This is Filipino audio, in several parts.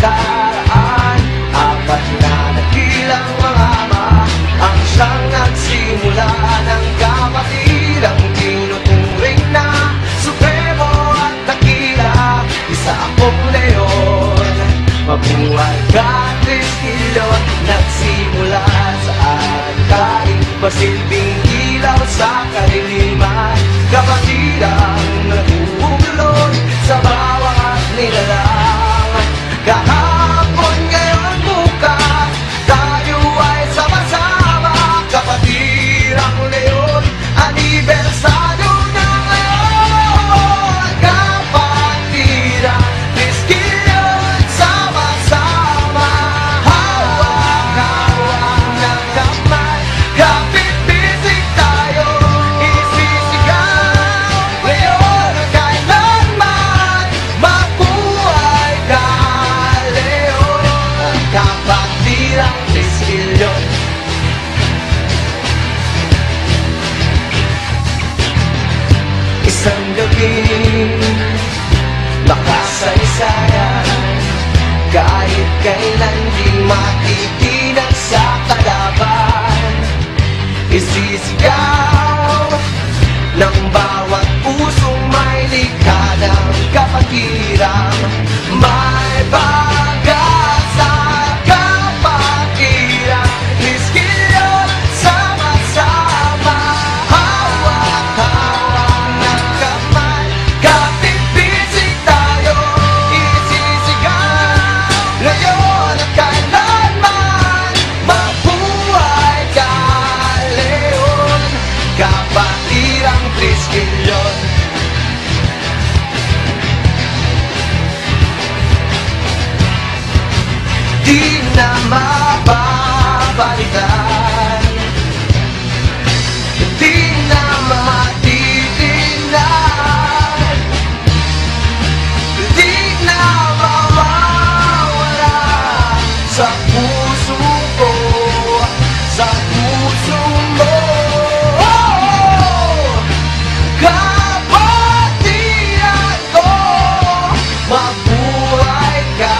nakaraan. Apat na dakilang mga ama ang siyang nagsimula ng kapatirang tinuturing na supremo at dakila. Isa akong leon, mabuhay ka Trisquillo. Nagsimula saan kahit masilbing ilaw sa kaliliman, kapatirang nagugulod sa bawat nilalang. Kahapon, ngayon, bukas, tayo ay sama-sama. Kapatirang leon, anibersaryo na ngayon. Kapatirang Trisquillo, sama-sama. Hawak-hawak ng kamay, kapit-bisig tayo. Isisigaw ngayon at kailanman, mabuhay ka leon. Kapatirang Trisquillo. Isang gabing makasaysayan, kahit kailan di matitinag sa kalaban. Isisigaw ng bawat pusong may likha ng kapatirang may pag-asa. Kapatirang Trisquillo, sama-sama. Hawak-hawak ng kamay, kapit-bisig tayo. Isisigaw ngayon at kailanman, mabuhay ka leon. Kapatirang Trisquillo. Di na mababalikan, di na matitignan, di na mawawala sa puso ko, sa puso mo. Kapatiran ko, mabuhay ka,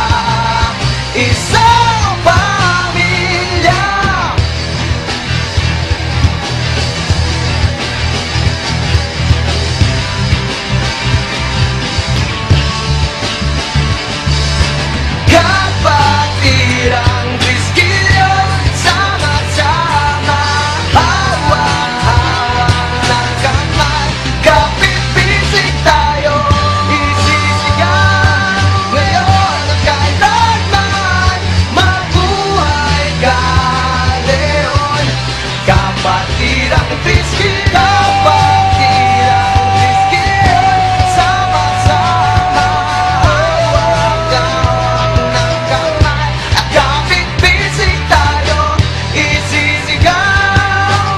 isang pamilya. Kapatirang Trisquillo, sama-sama. Hawak-hawak ng kamay, kapit-bisig tayo. Isisigaw ngayon at kailanman, mabuhay ka leon. Kapatirang Trisquillo, kapatirang Trisquillo, sama-sama. Hawak-hawak ng kamay, at kapit-bisig tayo. Isisigaw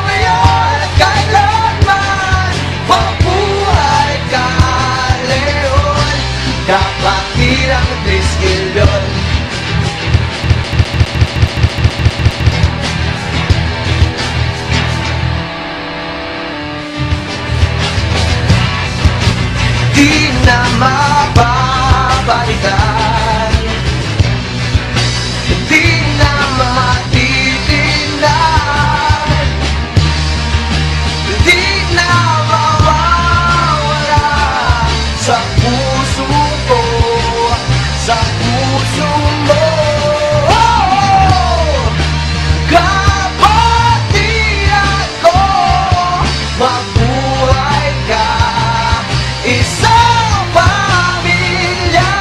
ngayon at kailanman, mabuhay ka leon. Kapatirang Trisquillo. Di na mababalikan, di na matitignan, di na mawawala sa puso ko, sa puso mo. Kapatiran ko, mabuhay ka, isang pamilya.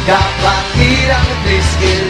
Kapatid ang triskil